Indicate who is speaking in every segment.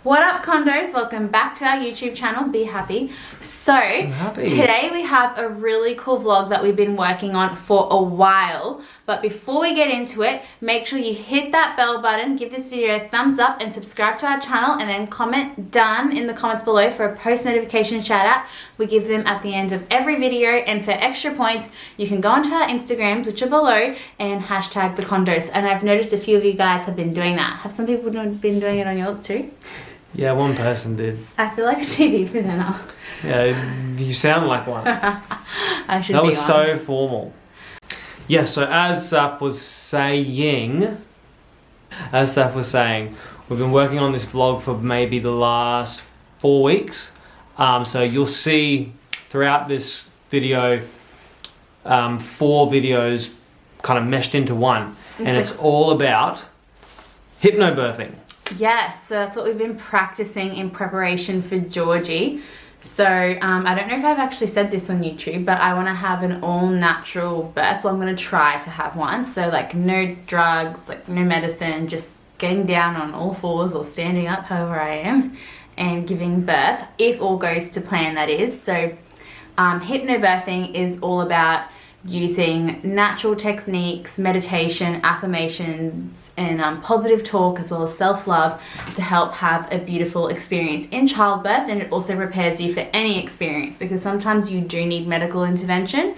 Speaker 1: What up, condos? Welcome back to our YouTube channel, Be Happy. So, today we have a really cool vlog that we've been working on for a while. But before we get into it, make sure you hit that bell button, give this video a thumbs up and subscribe to our channel, and then comment done in the comments below for a post notification shout out. We give them at the end of every video, and for extra points, you can go onto our Instagrams, which are below, and hashtag the condos. And I've noticed a few of you guys have been doing that. Have some people been doing it on yours too?
Speaker 2: Yeah, one person did.
Speaker 1: I feel like a TV presenter.
Speaker 2: Yeah, you sound like one.
Speaker 1: I should
Speaker 2: that
Speaker 1: be
Speaker 2: was
Speaker 1: on.
Speaker 2: so formal. Yeah, so as Saf was saying, we've been working on this vlog for maybe the last 4 weeks. So you'll see throughout this video, 4 videos kind of meshed into one. And it's all about hypnobirthing.
Speaker 1: Yes, so that's what we've been practicing in preparation for Georgie. So I don't know if I've actually said this on YouTube, but I want to have an all-natural birth. Well, I'm going to try to have one. So like no drugs, like no medicine, just getting down on all fours or standing up, however I am, and giving birth, if all goes to plan, that is. So hypnobirthing is all about using natural techniques, meditation, affirmations, and positive talk, as well as self-love, to help have a beautiful experience in childbirth. And it also prepares you for any experience, because sometimes you do need medical intervention,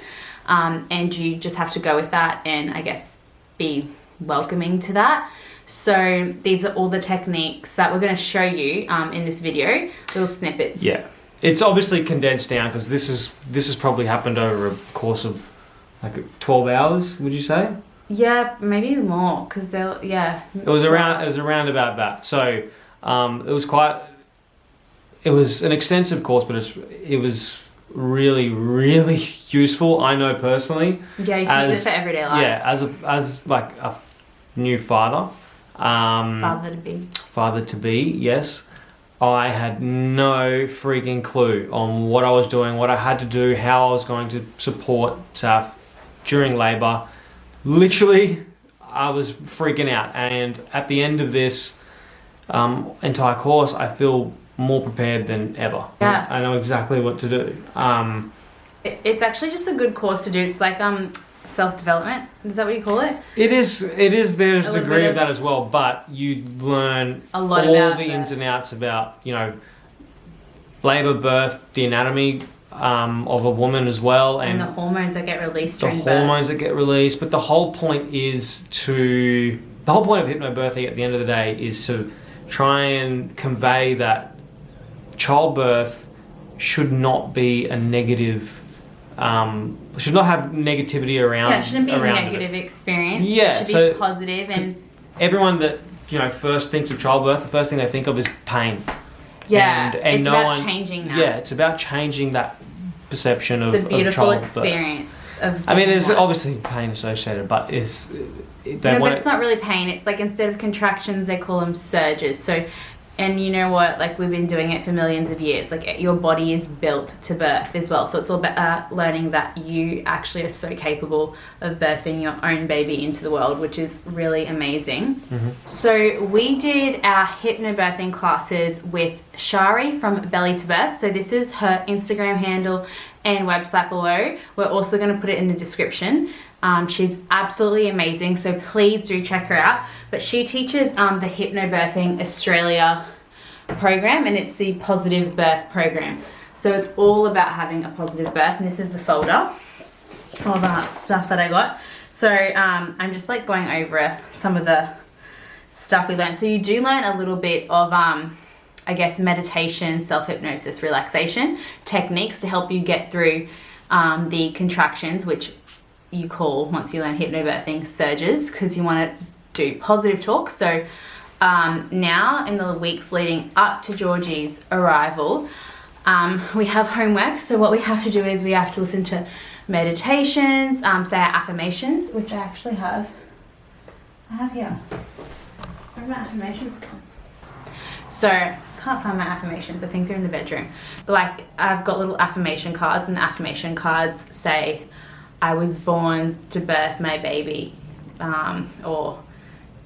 Speaker 1: and you just have to go with that and I guess be welcoming to that. So these are all the techniques that we're going to show you in this video, little snippets.
Speaker 2: Yeah, it's obviously condensed down because this has probably happened over a course of like 12 hours, would you say? Yeah,
Speaker 1: maybe more, because they'll, yeah.
Speaker 2: It was around about that. So it was an extensive course, but it was really, really useful. I know personally.
Speaker 1: Yeah, you can use it for everyday life.
Speaker 2: Yeah, as like a new father. Father to be, yes. I had no freaking clue on what I was doing, what I had to do, how I was going to support Saf during labour. Literally, I was freaking out. And at the end of this entire course, I feel more prepared than ever.
Speaker 1: Yeah.
Speaker 2: I know exactly what to do.
Speaker 1: It's actually just a good course to do. It's like self-development. Is that what you call it?
Speaker 2: It is. There's a degree of that as well, but you learn all the ins and outs about, you know, labour, birth, the anatomy of a woman as well, and
Speaker 1: the hormones that get released during birth.
Speaker 2: But the whole point of hypnobirthing at the end of the day is to try and convey that childbirth should not be a negative, should not have negativity around. Yeah, it shouldn't be a negative experience. Yeah, it should be positive. And everyone that, you know, first thinks of childbirth, the first thing they think of is pain.
Speaker 1: Yeah, and it's about changing that.
Speaker 2: Yeah, it's about changing that perception of childbirth.
Speaker 1: It's a beautiful experience.
Speaker 2: I mean, there's obviously pain associated, but but it's
Speaker 1: not really pain. It's like, instead of contractions, they call them surges. So, and you know what? Like, we've been doing it for millions of years. Like, your body is built to birth as well. So it's all about learning that you actually are so capable of birthing your own baby into the world, which is really amazing. Mm-hmm. So we did our hypnobirthing classes with SHARI from Belly to Birth. So this is her Instagram handle and website below. We're also going to put it in the description. She's absolutely amazing, so please do check her out. But she teaches the Hypnobirthing Australia program, and it's the positive birth program. So it's all about having a positive birth, and this is the folder of stuff that I got. So I'm just like going over some of the stuff we learned. So you do learn a little bit of I guess meditation, self-hypnosis, relaxation techniques to help you get through the contractions, which you call, once you learn hypnobirthing, surges, because you want to do positive talk. So now in the weeks leading up to Georgie's arrival, we have homework. So what we have to do is we have to listen to meditations, say our affirmations, which I actually have. I have here. Where are my affirmations? So can't find my affirmations. I think they're in the bedroom. But like, I've got little affirmation cards, and the affirmation cards say, I was born to birth my baby, or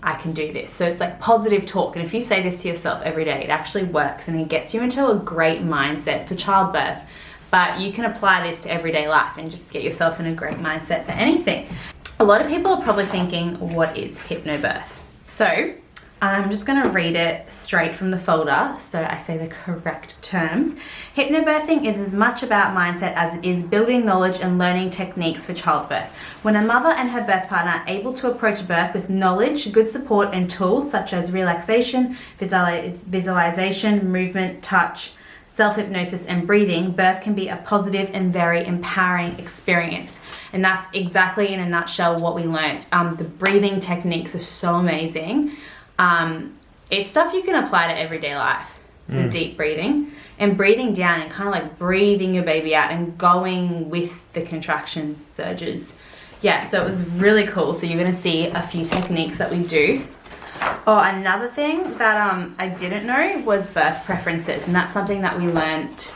Speaker 1: I can do this. So it's like positive talk. And if you say this to yourself every day, it actually works and it gets you into a great mindset for childbirth. But you can apply this to everyday life and just get yourself in a great mindset for anything. A lot of people are probably thinking, what is hypnobirth? So I'm just going to read it straight from the folder so I say the correct terms. Hypnobirthing is as much about mindset as it is building knowledge and learning techniques for childbirth. When a mother and her birth partner are able to approach birth with knowledge, good support and tools such as relaxation, visualization, movement, touch, self-hypnosis and breathing, birth can be a positive and very empowering experience. And that's exactly in a nutshell what we learnt. The breathing techniques are so amazing. It's stuff you can apply to everyday life. The deep breathing and breathing down and kind of like breathing your baby out and going with the contractions, surges. Yeah, so it was really cool. So you're going to see a few techniques that we do. Oh, another thing that I didn't know was birth preferences, and that's something that we learned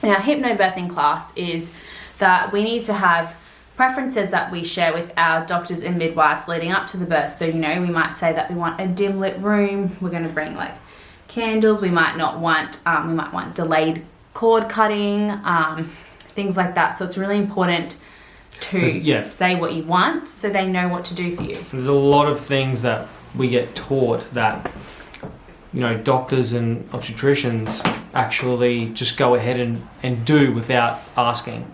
Speaker 1: in our hypnobirthing class, is that we need to have preferences that we share with our doctors and midwives leading up to the birth. So, you know, we might say that we want a dim lit room, we're going to bring like candles, we might not want, we might want delayed cord cutting, things like that. So it's really important to say what you want so they know what to do for you.
Speaker 2: There's a lot of things that we get taught that, you know, doctors and obstetricians actually just go ahead and do without asking.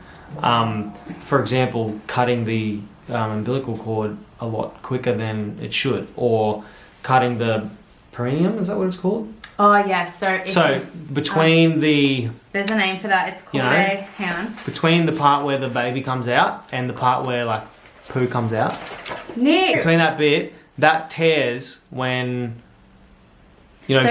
Speaker 2: For example, cutting the umbilical cord a lot quicker than it should, or cutting the perineum, is that what it's called?
Speaker 1: Oh yeah, so
Speaker 2: between the...
Speaker 1: There's a name for that, it's called hang on.
Speaker 2: Between the part where the baby comes out and the part where like poo comes out.
Speaker 1: Nick!
Speaker 2: Between that bit, that tears when, you know,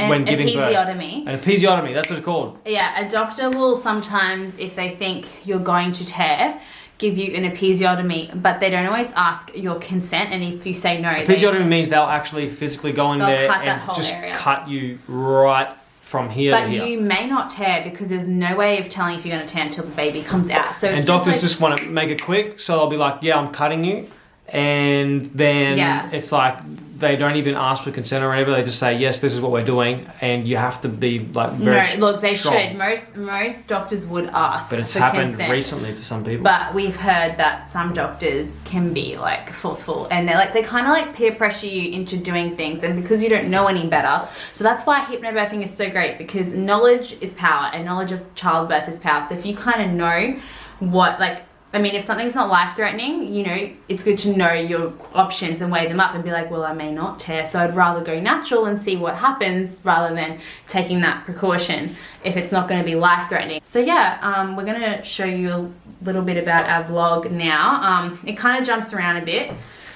Speaker 2: when giving birth.
Speaker 1: Episiotomy.
Speaker 2: An episiotomy, that's what it's called.
Speaker 1: Yeah, a doctor will sometimes, if they think you're going to tear, give you an episiotomy, but they don't always ask your consent, and if you say no...
Speaker 2: Episiotomy means they'll actually physically go in there and just
Speaker 1: area.
Speaker 2: cut you right from here to here.
Speaker 1: But you may not tear because there's no way of telling if you're going to tear until the baby comes out. So
Speaker 2: and doctors just want to make it quick, so they'll be like, yeah, I'm cutting you. And then it's like they don't even ask for consent or whatever. They just say, yes, this is what we're doing, and you have to be like very strong.
Speaker 1: No, look, they should. Most doctors would ask for consent. But
Speaker 2: it's happened recently to some people.
Speaker 1: But we've heard that some doctors can be like forceful, and they kind of like peer pressure you into doing things, and because you don't know any better. So that's why hypnobirthing is so great, because knowledge is power, and knowledge of childbirth is power. So if you kind of know what, like, I mean, if something's not life-threatening, you know, it's good to know your options and weigh them up and be like, well, I may not tear, so I'd rather go natural and see what happens rather than taking that precaution if it's not going to be life-threatening. So yeah, we're going to show you a little bit about our vlog now. It kind of jumps around a bit.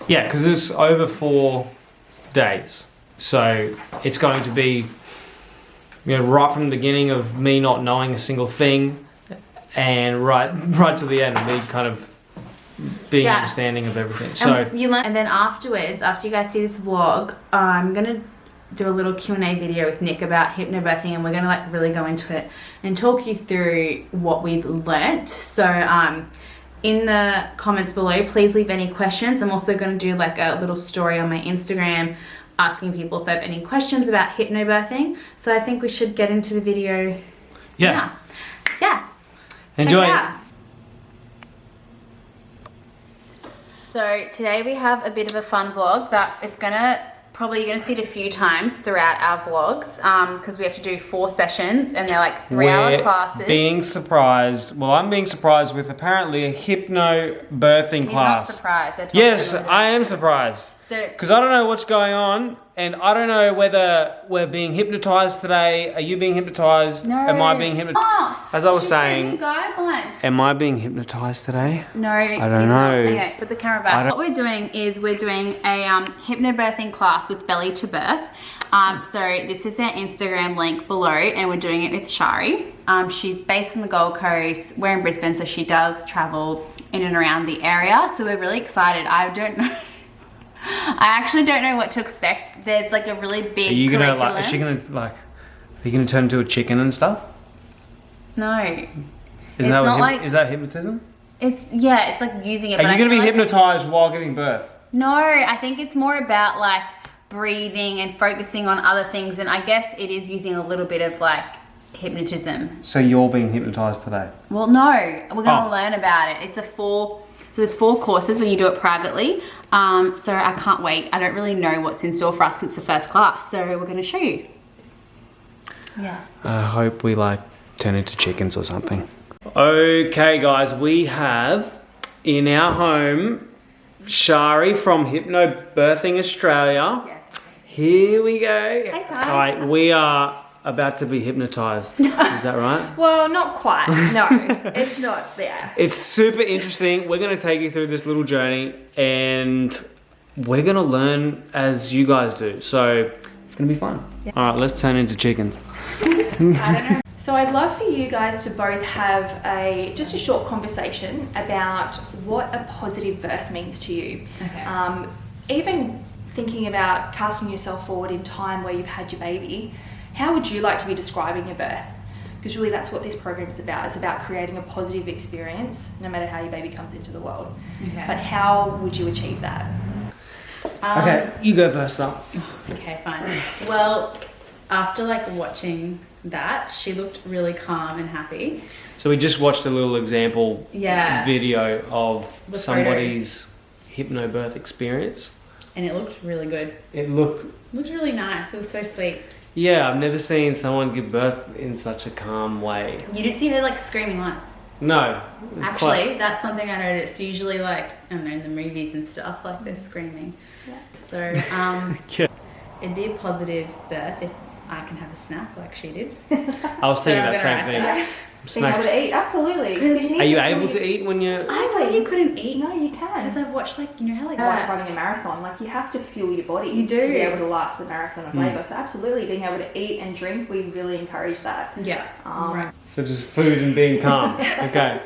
Speaker 2: Yeah, because it's over 4 days. So it's going to be, you know, right from the beginning of me not knowing a single thing, and right to the end of me kind of being understanding of everything. So
Speaker 1: you learn, and then afterwards, after you guys see this vlog, I'm gonna do a little Q&A video with Nick about hypnobirthing, and we're gonna like really go into it and talk you through what we've learnt. So in the comments below, please leave any questions. I'm also gonna do like a little story on my Instagram asking people if they have any questions about hypnobirthing. So I think we should get into the video now. Yeah.
Speaker 2: Enjoy.
Speaker 1: So today we have a bit of a fun vlog that it's you're gonna see it a few times throughout our vlogs, because we have to do 4 sessions and they're like 3-hour classes.
Speaker 2: I'm being surprised with apparently a hypnobirthing class.
Speaker 1: He's not surprised.
Speaker 2: Yes, I am surprised. Because I don't know what's going on, and I don't know whether we're being hypnotized today. Are you being hypnotized?
Speaker 1: No.
Speaker 2: Am I being hypnotized?
Speaker 1: Oh,
Speaker 2: as I was saying,
Speaker 1: guidelines.
Speaker 2: Am I being hypnotized today?
Speaker 1: No,
Speaker 2: I don't know.
Speaker 1: Okay, put the camera back. What we're doing is we're doing a hypnobirthing class with Belly to Birth. So this is our Instagram link below, and we're doing it with SHARI. She's based in the Gold Coast. We're in Brisbane, so she does travel in and around the area. So we're really excited. I actually don't know what to expect. There's like a really big curriculum.
Speaker 2: Is she gonna are you gonna turn into a chicken and stuff?
Speaker 1: No.
Speaker 2: Is that hypnotism?
Speaker 1: It's like using it.
Speaker 2: Are you gonna be hypnotized while giving birth?
Speaker 1: No, I think it's more about like breathing and focusing on other things, and I guess it is using a little bit of like hypnotism.
Speaker 2: So you're being hypnotized today?
Speaker 1: Well, no, we're going to learn about it. It's so there's 4 courses when you do it privately. So I can't wait. I don't really know what's in store for us because it's the first class. So we're going to show you. Yeah.
Speaker 2: I hope we like turn into chickens or something. Okay, guys, we have in our home SHARI from Hypnobirthing Australia.
Speaker 1: Yeah.
Speaker 2: Here we go.
Speaker 1: Hey guys.
Speaker 2: All right, we are about to be hypnotized. Is that right?
Speaker 3: Well, not quite. No, it's not. Yeah.
Speaker 2: It's super interesting. We're going to take you through this little journey and we're going to learn as you guys do. So it's going to be fun. Yeah. All right, let's turn into chickens.
Speaker 3: I don't know. So I'd love for you guys to both have just a short conversation about what a positive birth means to you.
Speaker 1: Okay.
Speaker 3: Even thinking about casting yourself forward in time where you've had your baby, how would you like to be describing your birth? Because really that's what this program is about. It's about creating a positive experience no matter how your baby comes into the world.
Speaker 1: Okay.
Speaker 3: But how would you achieve that?
Speaker 2: Okay, you go first up.
Speaker 1: Okay, fine. Well, after like watching that, she looked really calm and happy.
Speaker 2: So we just watched a little example video of
Speaker 1: The
Speaker 2: somebody's hypnobirth experience.
Speaker 1: And it looked really good.
Speaker 2: It looked
Speaker 1: Really nice. It was so sweet.
Speaker 2: Yeah, I've never seen someone give birth in such a calm way.
Speaker 1: You didn't see her like screaming once.
Speaker 2: No.
Speaker 1: Actually, that's something I noticed. Usually, like, I don't know, in the movies and stuff, like they're screaming.
Speaker 3: Yeah.
Speaker 1: So,
Speaker 2: Yeah.
Speaker 1: it'd be a positive birth if I can have a snack like she did.
Speaker 2: I was thinking
Speaker 1: So I'm
Speaker 2: that same
Speaker 1: gonna
Speaker 2: thing.
Speaker 1: write
Speaker 3: Being able
Speaker 2: Snacks.
Speaker 3: to eat, absolutely.
Speaker 1: 'Cause-
Speaker 2: Are you able to eat when you're...
Speaker 1: I thought you couldn't eat.
Speaker 3: No, you can.
Speaker 1: Because I've watched, like, you know how, like,
Speaker 3: Like running a marathon, like you have to fuel your body
Speaker 1: You do.
Speaker 3: to be able to last the marathon of labour. So absolutely, being able to eat and drink, we really encourage that.
Speaker 1: yeah, right.
Speaker 2: So just food and being calm. Okay.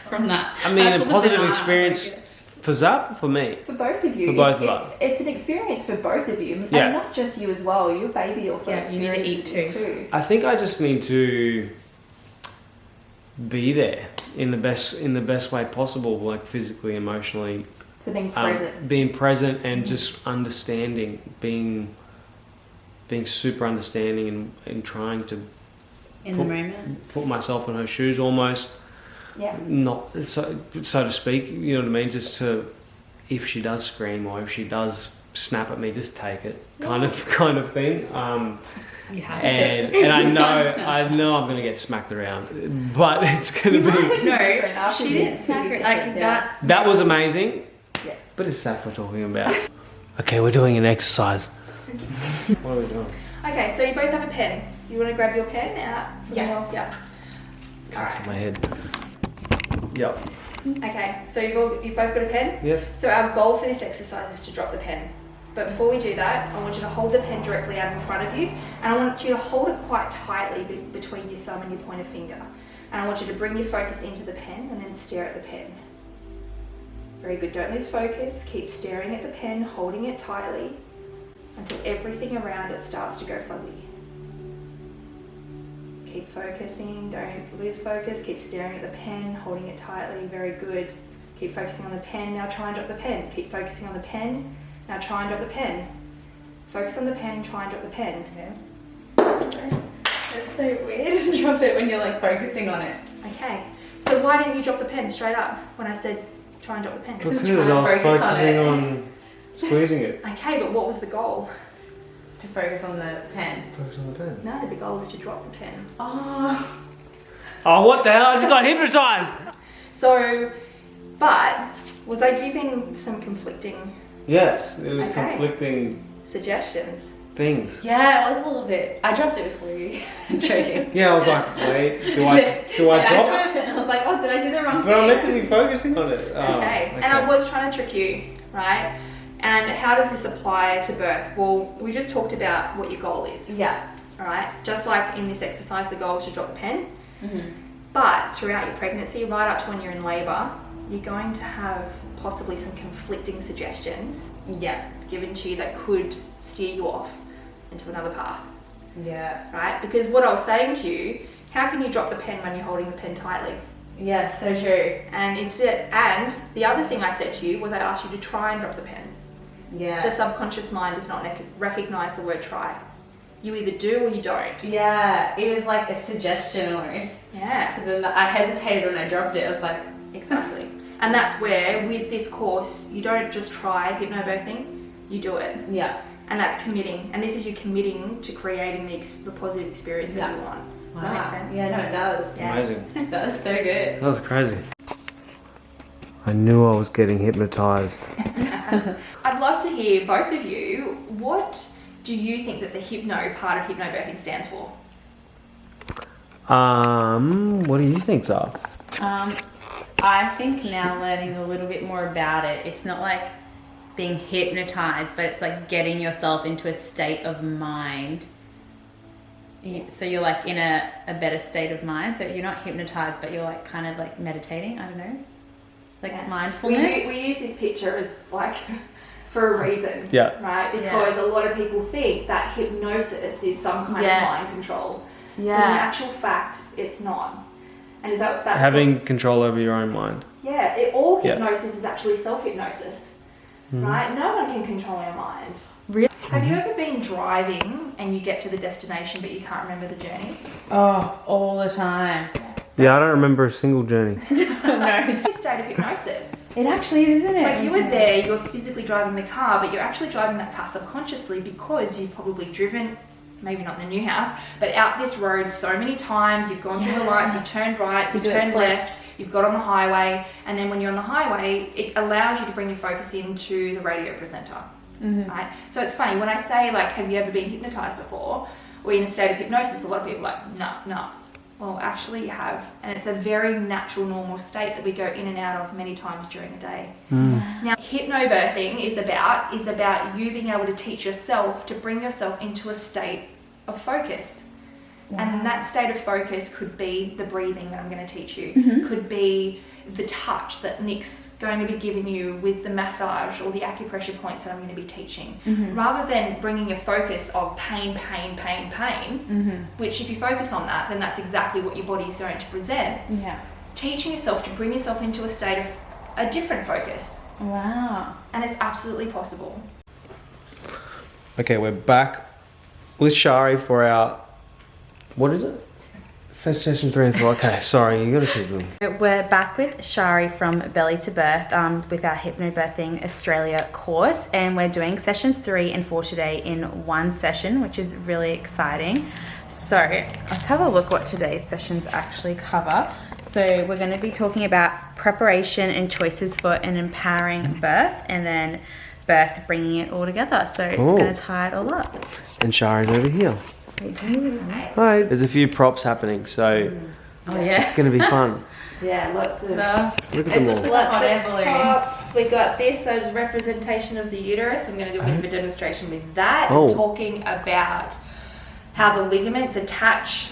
Speaker 1: From that.
Speaker 2: I mean,
Speaker 1: I
Speaker 2: a
Speaker 1: saw the
Speaker 2: positive
Speaker 1: banana,
Speaker 2: experience
Speaker 1: like,
Speaker 2: for Zaf or for me?
Speaker 3: For both of you.
Speaker 2: For both of
Speaker 3: it's,
Speaker 2: us.
Speaker 3: It's an experience for both of you.
Speaker 2: Yeah.
Speaker 3: And not just you as well. Your baby also
Speaker 1: Yeah, you need to eat
Speaker 3: experiences this too.
Speaker 2: I think I just need to be there in the best way possible, like physically, emotionally.
Speaker 3: So being present.
Speaker 2: Being present and just understanding, being super understanding and trying to
Speaker 1: in the moment.
Speaker 2: put myself in her shoes almost.
Speaker 3: Yeah.
Speaker 2: Not so to speak, you know what I mean, just to, if she does scream or if she does snap at me, just take it, kind of thing.
Speaker 1: You have to.
Speaker 2: And I know I'm gonna get smacked around, but it's gonna be.
Speaker 1: No, she didn't smack her like that.
Speaker 2: That was amazing.
Speaker 3: Yeah.
Speaker 2: But it's Saf we're talking about. Okay, we're doing an exercise. What are we doing?
Speaker 3: Okay, so you both have a pen. You want to grab your pen out? From
Speaker 1: Yeah.
Speaker 3: Yeah.
Speaker 2: Cuts in my head. Yep.
Speaker 3: Okay, so you've both got a pen?
Speaker 2: Yes.
Speaker 3: So our goal for this exercise is to drop the pen. But before we do that, I want you to hold the pen directly out in front of you, and I want you to hold it quite tightly between your thumb and your pointer finger. And I want you to bring your focus into the pen and then stare at the pen. Very good, don't lose focus. Keep staring at the pen, holding it tightly until everything around it starts to go fuzzy. Keep focusing, don't lose focus. Keep staring at the pen, holding it tightly. Very good. Keep focusing on the pen. Now try and drop the pen. Keep focusing on the pen. Now try and drop the pen. Focus on the pen, try and drop the pen.
Speaker 1: That's so weird to drop it when you're like focusing on it.
Speaker 3: Okay. So why didn't you drop the pen straight up when I said try and drop the pen?
Speaker 1: Because
Speaker 2: Because I was focusing on squeezing it.
Speaker 3: Okay, but what was the goal?
Speaker 1: To focus on the pen.
Speaker 2: Focus on the pen.
Speaker 3: No, the goal was to drop the pen.
Speaker 1: Oh.
Speaker 2: Oh, what the hell? I just got hypnotized!
Speaker 3: So, but was I giving some conflicting
Speaker 2: Yes, it was
Speaker 3: Okay.
Speaker 2: conflicting
Speaker 3: suggestions?
Speaker 2: things.
Speaker 1: Yeah, it was a little bit. I dropped it before you. I'm joking.
Speaker 2: Yeah, I was like, wait, do I
Speaker 1: Yeah,
Speaker 2: drop
Speaker 1: I
Speaker 2: it?
Speaker 1: dropped it. I was like, oh, did I do the wrong
Speaker 2: But I'm meant
Speaker 1: thing?
Speaker 2: to be focusing on it. Oh,
Speaker 3: Okay. And I was trying to trick you, right? And how does this apply to birth? Well, we just talked about what your goal is,
Speaker 1: Yeah.
Speaker 3: all right? Just like in this exercise, the goal is to drop the pen.
Speaker 1: Mm-hmm.
Speaker 3: But throughout your pregnancy, right up to when you're in labour, you're going to have possibly some conflicting suggestions
Speaker 1: Yeah.
Speaker 3: given to you that could steer you off into another path,
Speaker 1: Yeah.
Speaker 3: right? Because what I was saying to you, how can you drop the pen when you're holding the pen tightly?
Speaker 1: Yeah, so true.
Speaker 3: And the other thing I said to you was I asked you to try and drop the pen.
Speaker 1: Yeah.
Speaker 3: The subconscious mind does not recognize the word try. You either do or you don't.
Speaker 1: Yeah, it was like a suggestion almost.
Speaker 3: Yeah.
Speaker 1: So then I hesitated when I dropped it. I was like,
Speaker 3: exactly. And that's where, with this course, you don't just try hypnobirthing, you do it.
Speaker 1: Yeah.
Speaker 3: And that's committing. And this is you committing to creating the positive experience that you want. Does that make sense?
Speaker 1: Yeah, no, it does.
Speaker 3: Yeah.
Speaker 2: Amazing.
Speaker 1: That was so good.
Speaker 2: That was crazy. I knew I was getting hypnotized.
Speaker 3: I'd love to hear both of you. What do you think that the hypno part of hypnobirthing stands for?
Speaker 2: What do you think, Zara?
Speaker 1: I think now learning a little bit more about it, it's not like being hypnotized, but it's like getting yourself into a state of mind. So you're like in a better state of mind. So you're not hypnotized, but you're like kind of like meditating. I don't know. Like mindfulness.
Speaker 3: We use this picture as like for a reason.
Speaker 2: Yeah.
Speaker 3: Right? Because a lot of people think that hypnosis is some kind of mind control.
Speaker 1: Yeah.
Speaker 3: But in actual fact, it's not. And is that
Speaker 2: having control over your own mind?
Speaker 3: Yeah. All hypnosis is actually self-hypnosis. Right? No one can control your mind.
Speaker 1: Really?
Speaker 3: Have you ever been driving and you get to the destination but you can't remember the journey?
Speaker 1: Oh, all the time.
Speaker 2: Yeah, I don't remember a single journey.
Speaker 1: No.
Speaker 3: It's a state of hypnosis.
Speaker 1: It actually is, isn't it?
Speaker 3: Like you were there, you're physically driving the car, but you're actually driving that car subconsciously because you've probably driven, maybe not in the new house, but out this road so many times, you've gone through the lights, you've turned right, you've turned left, you've got on the highway, and then when you're on the highway, it allows you to bring your focus into the radio presenter. Right? So it's funny, when I say like, have you ever been hypnotized before, or in a state of hypnosis, a lot of people are like, no. Well, actually you have. And it's a very natural, normal state that we go in and out of many times during the day. Now, hypnobirthing is about you being able to teach yourself to bring yourself into a state of focus. Wow. And that state of focus could be the breathing that I'm going to teach you. Could be the touch that Nick's going to be giving you with the massage or the acupressure points that I'm going to be teaching. Rather than bringing a focus of pain, which if you focus on that, then that's exactly what your body is going to present. Yeah. Teaching yourself to bring yourself into a state of a different focus.
Speaker 1: Wow.
Speaker 3: And it's absolutely possible.
Speaker 2: Okay, we're back with Shari for our, what is it? First session 3 and 4. Okay, sorry, you gotta keep them.
Speaker 1: We're back with Shari from Belly to Birth with our Hypnobirthing Australia course, and we're doing sessions 3 and 4 today in one session, which is really exciting. So let's have a look what today's sessions actually cover. So we're going to be talking about preparation and choices for an empowering birth, and then birth bringing it all together. So it's going to tie it all up.
Speaker 2: And Shari's over here. Hi. There's a few props happening, so it's going to be fun.
Speaker 3: Yeah, lots of
Speaker 2: Look at them all.
Speaker 3: lots of props. We got this as representation of the uterus. I'm going to do a bit of a demonstration with that, talking about how the ligaments attach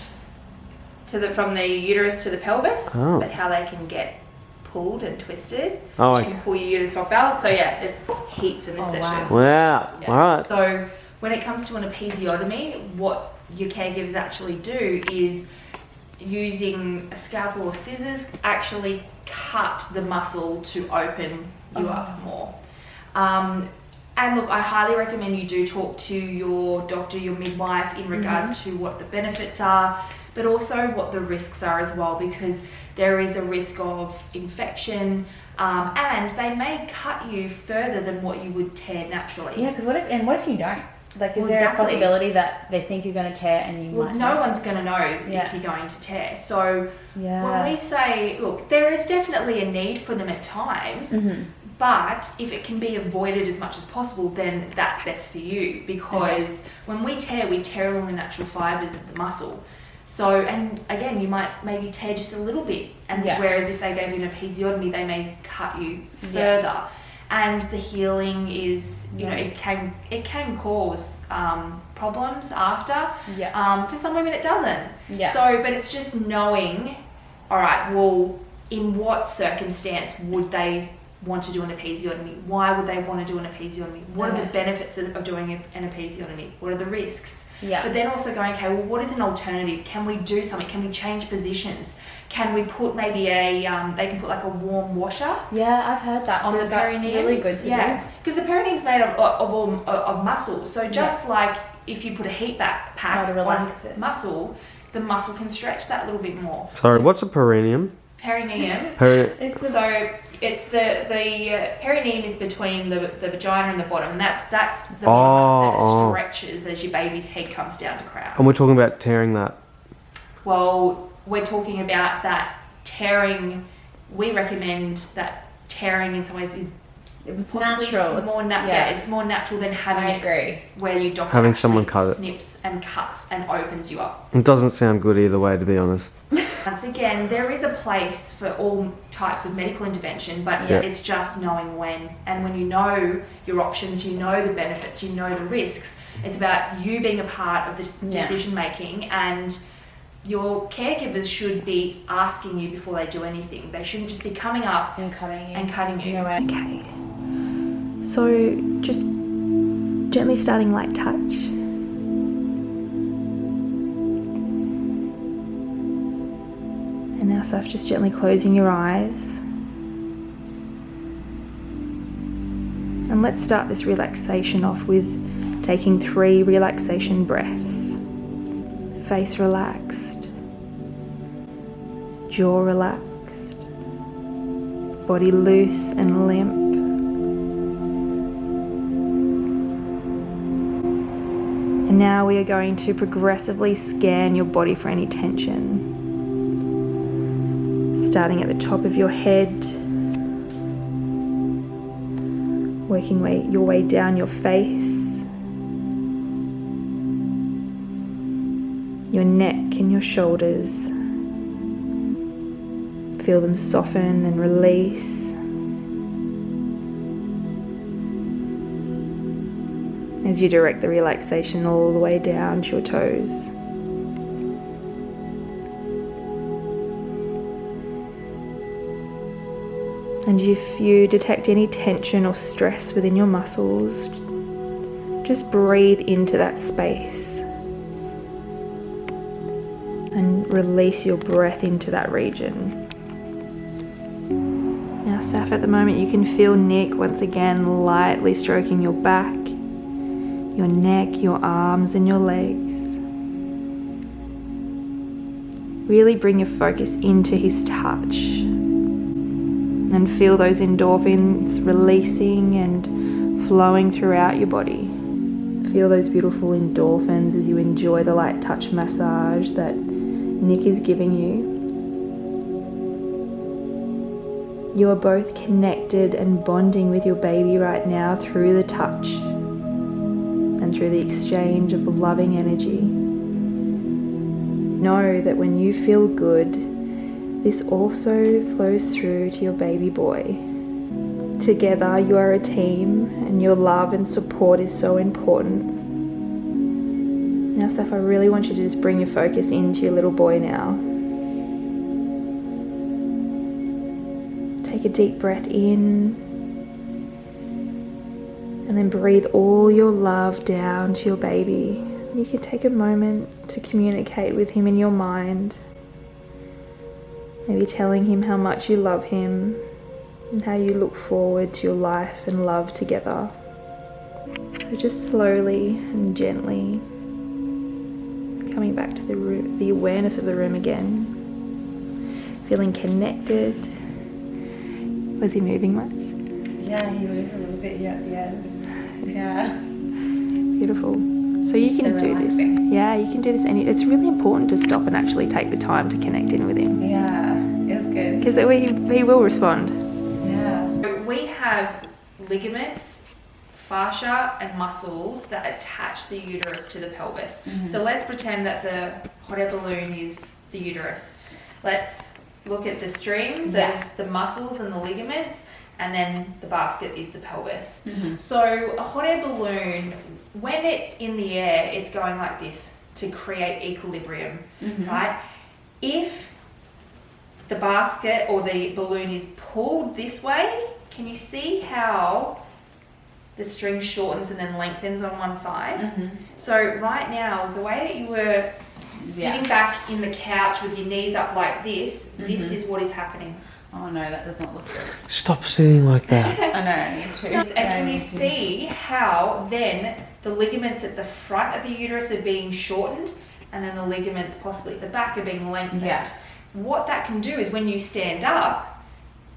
Speaker 3: to from the uterus to the pelvis, but how they can get pulled and twisted. You can pull your uterus off balance. So yeah, there's heaps in this session.
Speaker 2: Wow.
Speaker 3: Yeah.
Speaker 2: All right.
Speaker 3: So when it comes to an episiotomy, what your caregivers actually do is using a scalpel or scissors actually cut the muscle to open you up more. And look, I highly recommend you do talk to your doctor, your midwife, in regards to what the benefits are, but also what the risks are as well, because there is a risk of infection, and they may cut you further than what you would tear naturally.
Speaker 1: Yeah, because what if you don't? Like, is there a possibility that they think you're going to tear and you might
Speaker 3: no one's going to know if you're going to tear. So when we say, look, there is definitely a need for them at times, but if it can be avoided as much as possible, then that's best for you, because when we tear all the natural fibres of the muscle. So, and again, you might maybe tear just a little bit, and whereas if they gave you an episiotomy, they may cut you further. And the healing is, you know, it can cause problems after. For some women it doesn't. So, but it's just knowing, all right, well, in what circumstance would they want to do an episiotomy? Why would they want to do an episiotomy? What are the benefits of doing an episiotomy? What are the risks?
Speaker 1: Yeah.
Speaker 3: But then also going, okay, well, what is an alternative? Can we do something? Can we change positions? Can we put maybe they can put like a warm washer?
Speaker 1: Yeah, I've heard that.
Speaker 3: On
Speaker 1: So
Speaker 3: the
Speaker 1: is that
Speaker 3: perineum.
Speaker 1: really good to do?
Speaker 3: Because the perineum's made of muscles. So just like if you put a heat pack
Speaker 1: to relax
Speaker 3: on
Speaker 1: it.
Speaker 3: muscle, the muscle can stretch that a little bit more.
Speaker 2: Sorry, what's a perineum?
Speaker 3: Perineum.
Speaker 2: Peri-
Speaker 3: It's the perineum is between the vagina and the bottom. That's the part that stretches as your baby's head comes down to crowd.
Speaker 2: And we're talking about tearing that.
Speaker 3: Well, we're talking about that tearing. We recommend that tearing in some ways is
Speaker 1: It's natural.
Speaker 3: More it's more natural than having
Speaker 1: I agree.
Speaker 3: where your doctor
Speaker 2: Having
Speaker 3: actually
Speaker 2: someone cut it.
Speaker 3: snips and cuts and opens you up.
Speaker 2: It doesn't sound good either way, to be honest.
Speaker 3: Once again, there is a place for all types of medical intervention, but it's just knowing when. And when you know your options, you know the benefits, you know the risks. It's about you being a part of this decision making, and your caregivers should be asking you before they do anything. They shouldn't just be coming up
Speaker 1: And cutting you.
Speaker 3: Okay. So just gently starting light touch. And now, Saf, just gently closing your eyes. And let's start this relaxation off with taking 3 relaxation breaths. Face relaxed, jaw relaxed, body loose and limp. And now we are going to progressively scan your body for any tension. Starting at the top of your head, working your way down your face, your neck and your shoulders. Feel them soften and release. As you direct the relaxation all the way down to your toes. And if you detect any tension or stress within your muscles, just breathe into that space and release your breath into that region. Now, Saf, at the moment you can feel Nick once again lightly stroking your back, your neck, your arms and your legs. Really bring your focus into his touch. And feel those endorphins releasing and flowing throughout your body. Feel those beautiful endorphins as you enjoy the light touch massage that Nick is giving you. You are both connected and bonding with your baby right now through the touch and through the exchange of loving energy. Know that when you feel good, this also flows through to your baby boy. Together you are a team, and your love and support is so important. Now, Saf, I really want you to just bring your focus into your little boy now. Take a deep breath in, and then breathe all your love down to your baby. You can take a moment to communicate with him in your mind. Maybe telling him how much you love him and how you look forward to your life and love together. So just slowly and gently coming back to the awareness of the room again. Feeling connected. Was he moving much?
Speaker 1: Yeah, he moved a little bit at the end. Yeah.
Speaker 3: Beautiful. So you can do this. Yeah, you can do this. It's really important to stop and actually take the time to connect in with him.
Speaker 1: Yeah, it's good.
Speaker 3: Because he will respond.
Speaker 1: Yeah.
Speaker 3: We have ligaments, fascia and muscles that attach the uterus to the pelvis. Mm-hmm. So let's pretend that the hot air balloon is the uterus. Let's look at the strings as the muscles and the ligaments, and then the basket is the pelvis. Mm-hmm. So a hot air balloon, when it's in the air, it's going like this to create equilibrium, right? If the basket or the balloon is pulled this way, can you see how the string shortens and then lengthens on one side? So right now, the way that you were sitting back in the couch with your knees up like this, this is what is happening.
Speaker 1: Oh no, that does not look good.
Speaker 2: Stop sitting like that.
Speaker 1: I know, I need to.
Speaker 3: And can you see how then the ligaments at the front of the uterus are being shortened and then the ligaments possibly at the back are being lengthened?
Speaker 1: Yeah.
Speaker 3: What that can do is when you stand up,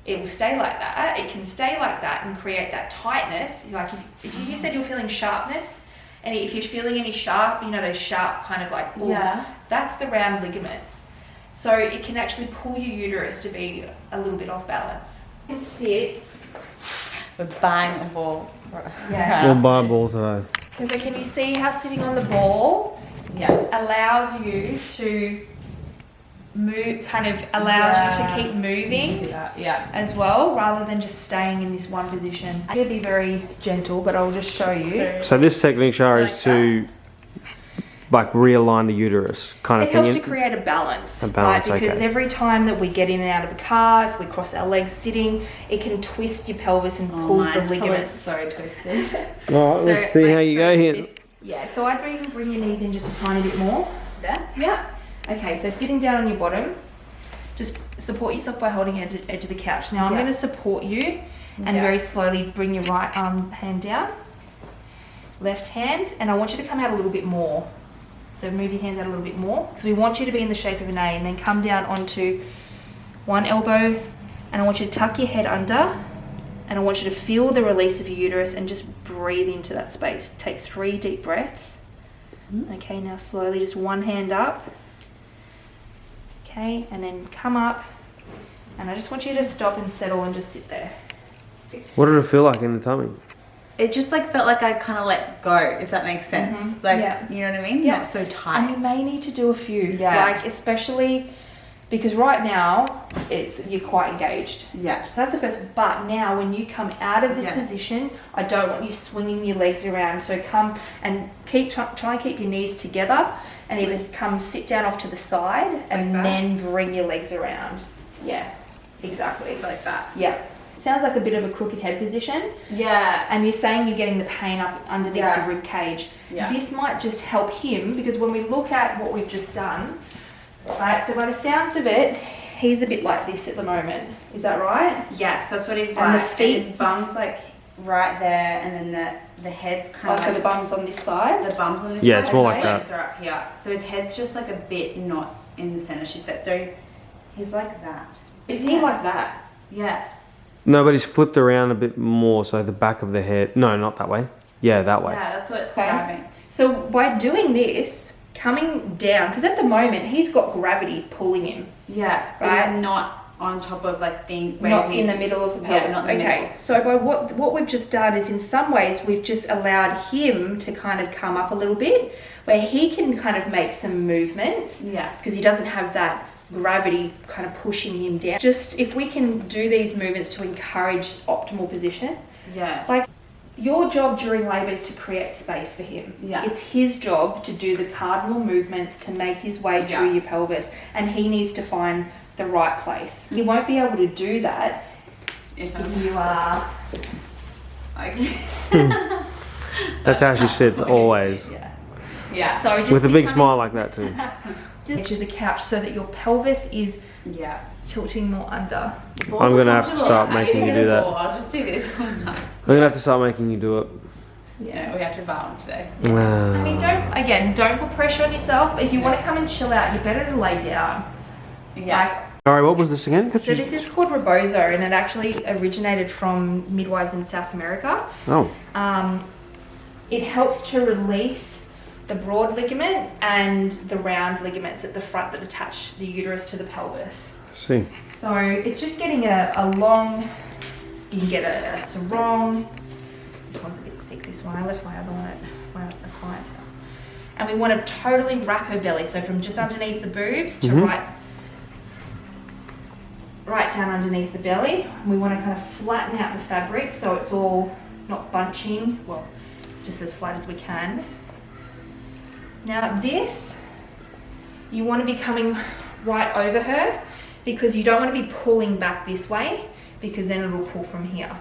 Speaker 3: it will stay like that. It can stay like that and create that tightness. Like if you said you're feeling sharpness, and if you're feeling any sharp, you know, those sharp kind of like, that's the round ligaments. So it can actually pull your uterus to be a little bit off balance. You can sit.
Speaker 1: We're buying a ball.
Speaker 3: Yeah.
Speaker 2: We'll buy a ball today.
Speaker 3: So can you see how sitting on the ball allows you to move, kind of allows you to keep moving as well, rather than just staying in this one position. I'm going to be very gentle, but I'll just show you.
Speaker 2: So this technique, Shari, is to like realign the uterus kind of
Speaker 3: It
Speaker 2: thing.
Speaker 3: helps to create a balance,
Speaker 2: balance,
Speaker 3: right? Because every time that we get in and out of a car, if we cross our legs sitting, it can twist your pelvis and pulls the ligaments.
Speaker 1: So twisted.
Speaker 2: Well, let's see how you go here.
Speaker 3: Yeah, so I'd even bring your knees in just a tiny bit more. There? Yeah. Okay, so sitting down on your bottom, just support yourself by holding the edge of the couch. Now I'm going to support you and very slowly bring your right hand down, left hand, and I want you to come out a little bit more. So move your hands out a little bit more, because we want you to be in the shape of an A, and then come down onto one elbow, and I want you to tuck your head under, and I want you to feel the release of your uterus and just breathe into that space. Take 3 deep breaths. Okay, now slowly just one hand up. Okay, and then come up, and I just want you to stop and settle and just sit there.
Speaker 2: What did it feel like in the tummy?
Speaker 1: It just like felt like I kind of let go, if that makes sense. Like, you know what I mean?
Speaker 3: Yeah.
Speaker 1: Not so
Speaker 3: And
Speaker 1: tight.
Speaker 3: you may need to do a few.
Speaker 1: Yeah.
Speaker 3: Like, especially because right now you're quite engaged.
Speaker 1: Yeah.
Speaker 3: So that's the first. But now when you come out of this
Speaker 1: Yes.
Speaker 3: position, I don't want you swinging your legs around. So come and try and keep your knees together, and either come sit down off to the side and
Speaker 1: Like that?
Speaker 3: then bring your legs around. Yeah, exactly.
Speaker 1: It's like that.
Speaker 3: Yeah. Sounds like a bit of a crooked head position.
Speaker 1: Yeah.
Speaker 3: And you're saying you're getting the pain up underneath the rib cage.
Speaker 1: Yeah.
Speaker 3: This might just help him, because when we look at what we've just done, right, so by the sounds of it, he's a bit like this at the moment. Is that right?
Speaker 1: Yes, that's what he's
Speaker 3: And
Speaker 1: like.
Speaker 3: the feet-
Speaker 1: His bum's like right there, and then the head's kind
Speaker 3: So
Speaker 1: of
Speaker 3: the bum's on this side.
Speaker 1: the bum's on this
Speaker 2: Yeah,
Speaker 1: side.
Speaker 2: it's more
Speaker 1: and
Speaker 2: like
Speaker 1: the
Speaker 2: that.
Speaker 1: legs are up here. So his head's just like a bit not in the center, she said. So he's like that.
Speaker 3: Is he like that?
Speaker 1: Yeah.
Speaker 2: No, but he's flipped around a bit more, so the back of the head. No, not that way. Yeah, that way.
Speaker 1: Yeah, that's what's
Speaker 3: Okay.
Speaker 1: happening.
Speaker 3: So by doing this, coming down, because at the moment he's got gravity pulling him.
Speaker 1: Yeah.
Speaker 3: Right.
Speaker 1: He's not on top of like thing.
Speaker 3: Not in the middle of the pelvis.
Speaker 1: not in the
Speaker 3: Okay,
Speaker 1: middle.
Speaker 3: so by what we've just done is, in some ways we've just allowed him to kind of come up a little bit, where he can kind of make some movements.
Speaker 1: Yeah.
Speaker 3: Because he doesn't have that gravity kind of pushing him down. Just if we can do these movements to encourage optimal position.
Speaker 1: Yeah.
Speaker 3: Like, your job during labour is to create space for him.
Speaker 1: Yeah.
Speaker 3: It's his job to do the cardinal movements to make his way through your pelvis, and he needs to find the right place. He won't be able to do that
Speaker 1: If
Speaker 3: if you are...
Speaker 2: That's how she sits always.
Speaker 1: Yeah.
Speaker 3: So just
Speaker 2: With a big
Speaker 3: becoming-
Speaker 2: smile like that too.
Speaker 3: Just edge of the couch so that your pelvis is
Speaker 1: Yeah.
Speaker 3: tilting more under.
Speaker 2: I'm gonna have to start making you do that.
Speaker 1: I'll just do this all the time.
Speaker 2: I'm gonna have to start making you do it.
Speaker 1: Yeah, we have to vow today.
Speaker 3: I mean, don't put pressure on yourself. But if you want to come and chill out, you're better to lay down.
Speaker 1: Yeah.
Speaker 2: Sorry, what was this again?
Speaker 3: So this is called rebozo, and it actually originated from midwives in South America.
Speaker 2: Oh.
Speaker 3: It helps to release the broad ligament and the round ligaments at the front that attach the uterus to the pelvis.
Speaker 2: See.
Speaker 3: So it's just getting a long, you can get a sarong. This one's a bit thick, this one. I left my other one at a client's house. And we want to totally wrap her belly. So from just underneath the boobs to right down underneath the belly. We want to kind of flatten out the fabric so it's all not bunching, well, just as flat as we can. Now this, you want to be coming right over her, because you don't want to be pulling back this way, because then it'll pull from here.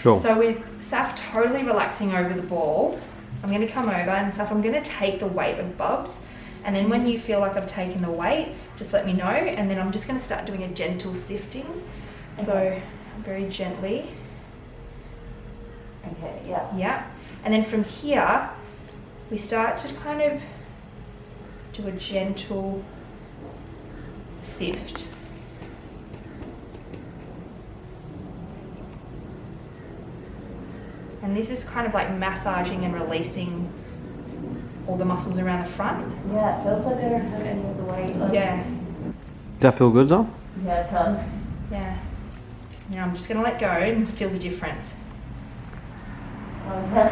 Speaker 2: Sure.
Speaker 3: So with SAPPH totally relaxing over the ball, I'm going to come over and SAPPH, I'm going to take the weight of Bubs, and then when you feel like I've taken the weight, just let me know, and then I'm just going to start doing a gentle sifting. Okay. So very gently.
Speaker 1: Okay, yeah.
Speaker 3: Yeah. And then from here, we start to kind of do a gentle sift. And this is kind of like massaging and releasing all the muscles around the front.
Speaker 1: Yeah, it feels like I don't have any of the weight. Like,
Speaker 3: Yeah.
Speaker 2: Does that feel good, though?
Speaker 1: Yeah, it does.
Speaker 3: Yeah. Now I'm just going to let go and feel the difference.
Speaker 1: Okay.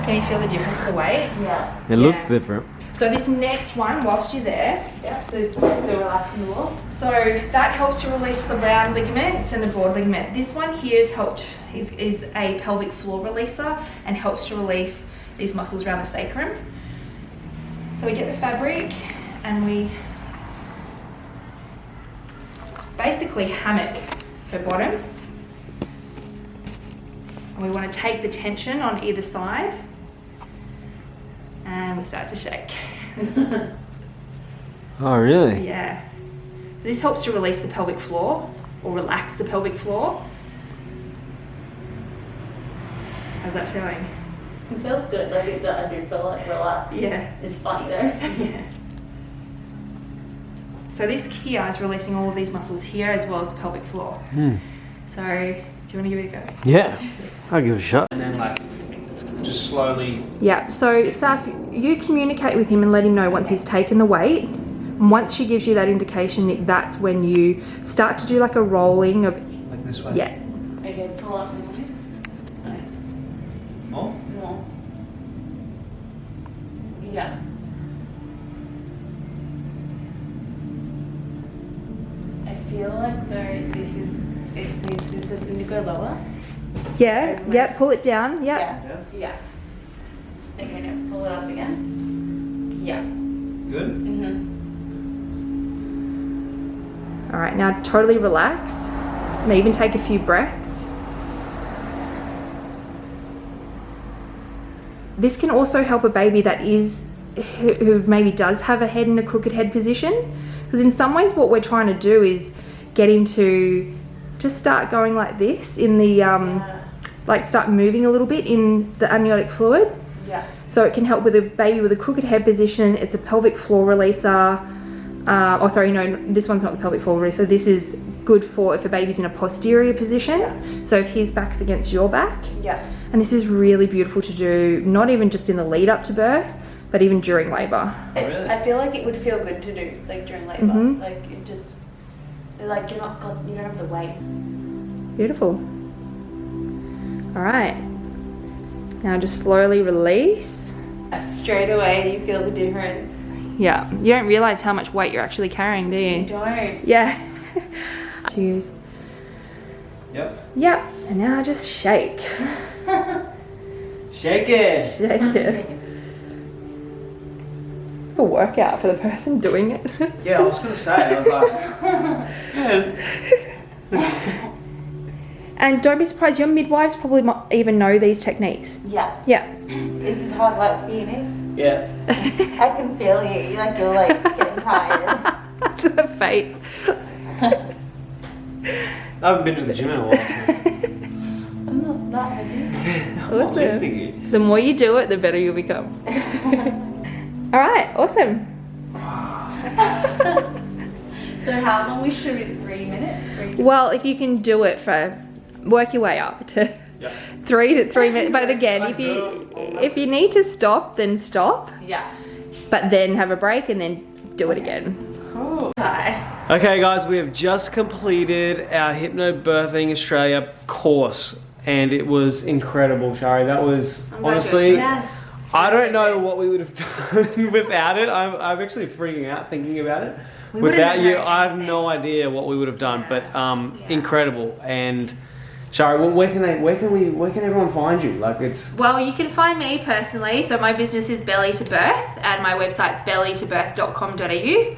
Speaker 3: Can you feel the difference of the weight?
Speaker 1: Yeah.
Speaker 2: It looked different.
Speaker 3: So this next one, whilst you're there,
Speaker 1: Yeah, so it's like to relax more.
Speaker 3: so that helps to release the round ligaments and the broad ligament. This one here is a pelvic floor releaser and helps to release these muscles around the sacrum. So we get the fabric and we basically hammock the bottom. And we want to take the tension on either side. And we start to shake.
Speaker 2: Oh, really?
Speaker 3: Yeah. So this helps to release the pelvic floor or relax the pelvic floor. How's that feeling?
Speaker 1: It feels good, like I do feel like relaxed.
Speaker 3: Yeah.
Speaker 1: It's funny though.
Speaker 3: Yeah. So this here is releasing all of these muscles here as well as the pelvic floor. So, do you want to give it a go?
Speaker 2: Yeah, I'll give it a shot.
Speaker 4: And then like, just slowly.
Speaker 3: Yeah, so Saf, you communicate with him and let him know once he's taken the weight. And once she gives you that indication, that's when you start to do like a rolling of,
Speaker 4: Like this way?
Speaker 3: yeah.
Speaker 1: Okay, pull up more.
Speaker 4: More?
Speaker 1: More. Yeah. I feel like though it does need to go lower.
Speaker 3: Yeah, yeah, pull it down, yeah.
Speaker 1: Yeah. Okay, now pull it up again. Yeah.
Speaker 4: Good?
Speaker 1: Mm-hmm.
Speaker 3: All right, now totally relax. May even take a few breaths. This can also help a baby that is, who maybe does have a head in a crooked head position. Because in some ways what we're trying to do is get him to just start going like this in the, like start moving a little bit in the amniotic fluid.
Speaker 1: Yeah.
Speaker 3: So it can help with a baby with a crooked head position. It's a pelvic floor releaser. Oh, sorry, no, this one's not the pelvic floor releaser. This is good for if a baby's in a posterior position.
Speaker 1: Yeah.
Speaker 3: So if his back's against your back.
Speaker 1: Yeah.
Speaker 3: And this is really beautiful to do, not even just in the lead up to birth, but even during labour.
Speaker 4: Really?
Speaker 1: I feel like it would feel good to do, like during labour.
Speaker 3: Mhm.
Speaker 1: Like it just, like you don't have the weight.
Speaker 3: Beautiful. All right. Now just slowly release.
Speaker 1: Straight away you feel the difference.
Speaker 3: Yeah, you don't realise how much weight you're actually carrying, do you?
Speaker 1: You don't.
Speaker 3: Yeah. Choose.
Speaker 4: Yep.
Speaker 3: Yep. And now just shake.
Speaker 4: Shake it!
Speaker 3: Shake it. A workout for the person doing it.
Speaker 4: Yeah, I was gonna say, I was like, man.
Speaker 3: And don't be surprised, your midwives probably might even know these techniques.
Speaker 1: Yeah.
Speaker 3: Yeah.
Speaker 1: This is hard work for you, Nick.
Speaker 4: Yeah.
Speaker 1: I can feel you. Like you're like getting tired.
Speaker 3: The face.
Speaker 4: I haven't been to the gym in a while. So.
Speaker 1: I'm not that heavy.
Speaker 4: I'm not lifting you.
Speaker 3: The more you do it, the better you'll become. All right, awesome.
Speaker 1: So how long we shoot it? 3 minutes? 3
Speaker 3: Well, if you can do it for, work your way up to
Speaker 4: Yeah.
Speaker 3: 3 to 3 minutes. But again, if you need to stop, then stop.
Speaker 1: Yeah.
Speaker 3: But then have a break and then do it again.
Speaker 1: Cool. Hi.
Speaker 2: Okay guys, we have just completed our Hypnobirthing Australia course and it was incredible, Shari. That was honestly,
Speaker 1: Yes.
Speaker 2: I don't know what we would have done without it. I'm actually freaking out thinking about it. Without you, I have no idea what we would have done, but incredible. And Shari, where can everyone find you? Like it's.
Speaker 3: Well, you can find me personally. So my business is Belly to Birth, and my website's bellytobirth.com.au.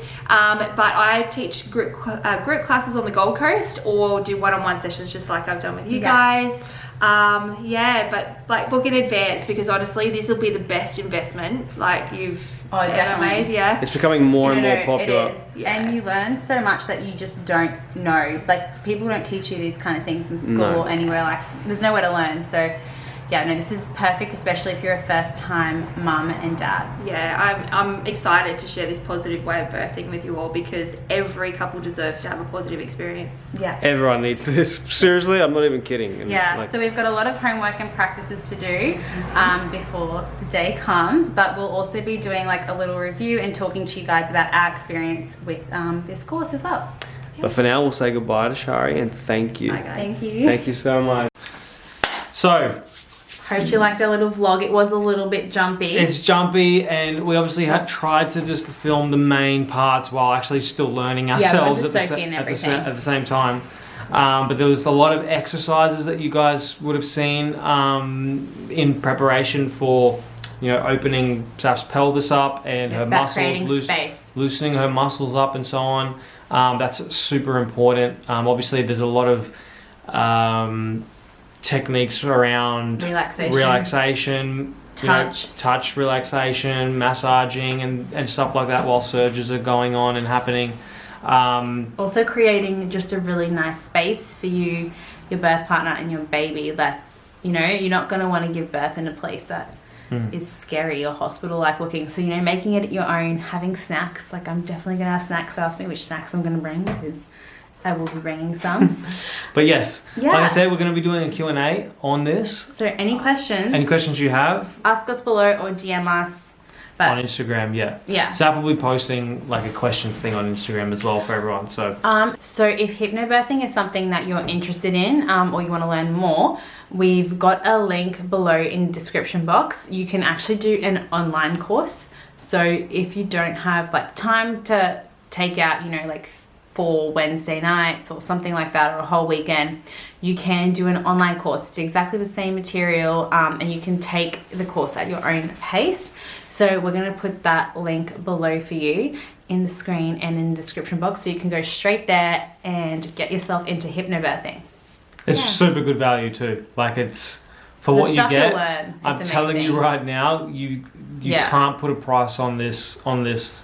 Speaker 3: But I teach group classes on the Gold Coast, or do one-on-one sessions, just like I've done with you guys. But like book in advance, because honestly, this will be the best investment like you've ever made. Yeah,
Speaker 2: it's becoming more and more popular.
Speaker 1: It is. Yeah. And you learn so much that you just don't know. Like people don't teach you these kind of things in school or anywhere. Like there's nowhere to learn. So yeah, no, this is perfect, especially if you're a first-time mum and dad.
Speaker 3: Yeah, I'm excited to share this positive way of birthing with you all, because every couple deserves to have a positive experience.
Speaker 1: Yeah.
Speaker 2: Everyone needs this. Seriously, I'm not even kidding. And
Speaker 1: yeah, so we've got a lot of homework and practices to do before the day comes, but we'll also be doing like a little review and talking to you guys about our experience with this course as well.
Speaker 2: But for now, we'll say goodbye to Shari and thank you.
Speaker 3: Bye, guys.
Speaker 1: Thank you.
Speaker 2: Thank you so much. So,
Speaker 1: hope you liked our little vlog. It was a little bit jumpy.
Speaker 2: it's jumpy, and we obviously had tried to just film the main parts while actually still learning ourselves
Speaker 1: just soak in everything.
Speaker 2: at the same time. But there was a lot of exercises that you guys would have seen in preparation for, opening Saph's pelvis up and
Speaker 1: It's
Speaker 2: her
Speaker 1: about
Speaker 2: muscles,
Speaker 1: creating space.
Speaker 2: loosening her muscles up and so on. That's super important. Obviously, there's a lot of techniques around relaxation, touch relaxation, massaging and stuff like that while surges are going on and happening.
Speaker 1: Also creating just a really nice space for you, your birth partner and your baby. That, you're not going to want to give birth in a place that is scary or hospital-like looking. So, making it your own, having snacks. Like, I'm definitely going to have snacks. Ask me which snacks I'm going to bring, because I will be bringing some.
Speaker 2: But yes, like I said, we're going to be doing a Q&A on this.
Speaker 1: So any questions?
Speaker 2: Any questions you have?
Speaker 1: Ask us below or DM us. But
Speaker 2: on Instagram, yeah. Saph will be posting like a questions thing on Instagram as well for everyone. So
Speaker 1: so if hypnobirthing is something that you're interested in, or you want to learn more, we've got a link below in the description box. You can actually do an online course. So if you don't have like time to take out, like 4 Wednesday nights or something like that, or a whole weekend, you can do an online course. It's exactly the same material, and you can take the course at your own pace. So we're going to put that link below for you in the screen and in the description box, so you can go straight there and get yourself into hypnobirthing.
Speaker 2: It's super good value too. Like it's for what you get.
Speaker 1: You'll learn.
Speaker 2: I'm telling you right now, you can't put a price on this.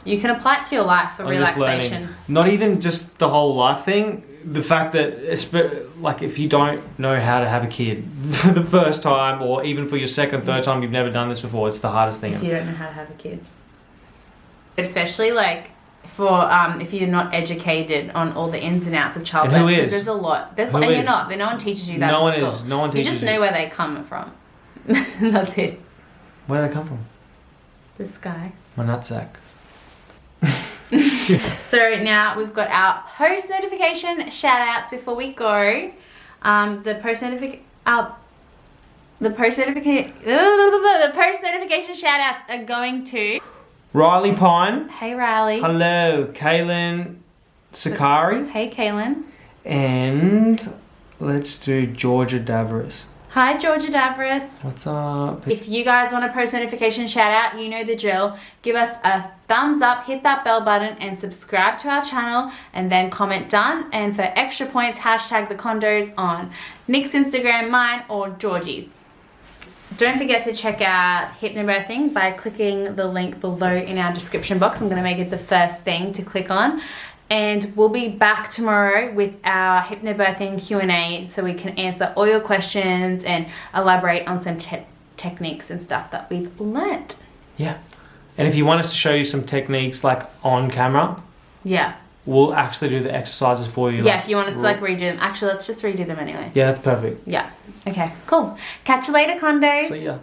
Speaker 1: You can apply it to your life for relaxation.
Speaker 2: Not even just the whole life thing. The fact that it's like if you don't know how to have a kid for the first time, or even for your second, third time, you've never done this before, it's the hardest thing.
Speaker 1: If you don't know how to have a kid, especially like for if you're not educated on all the ins and outs of childbirth,
Speaker 2: and who is?
Speaker 1: There's a lot.
Speaker 2: You're
Speaker 1: not. No one teaches you that.
Speaker 2: No one
Speaker 1: at school.
Speaker 2: is. No one teaches
Speaker 1: you. Just know where they come from. That's it.
Speaker 2: Where do they come from?
Speaker 1: The sky.
Speaker 2: My nutsack.
Speaker 1: So now we've got our post notification shout outs before we go. The post notification shout outs are going to
Speaker 2: Riley Pine.
Speaker 1: Hey Riley.
Speaker 2: Hello. Kaylin Sakari.
Speaker 1: Hey Kaylin.
Speaker 2: And let's do Georgia Davris.
Speaker 1: Hi Georgia Davris.
Speaker 2: What's up?
Speaker 1: If you guys want a post notification shout out, you know the drill. Give us a thumbs up, hit that bell button and subscribe to our channel, and then comment done. And for extra points, hashtag the condos on Nick's Instagram, mine, or Georgie's. Don't forget to check out Hypnobirthing by clicking the link below in our description box. I'm going to make it the first thing to click on. And we'll be back tomorrow with our hypnobirthing Q&A, so we can answer all your questions and elaborate on some techniques and stuff that we've learnt.
Speaker 2: Yeah. And if you want us to show you some techniques like on camera, we'll actually do the exercises for you.
Speaker 1: Yeah, if you want us to like redo them. Actually, let's just redo them anyway.
Speaker 2: Yeah, that's perfect.
Speaker 1: Yeah. Okay, cool. Catch you later, condos.
Speaker 2: See ya.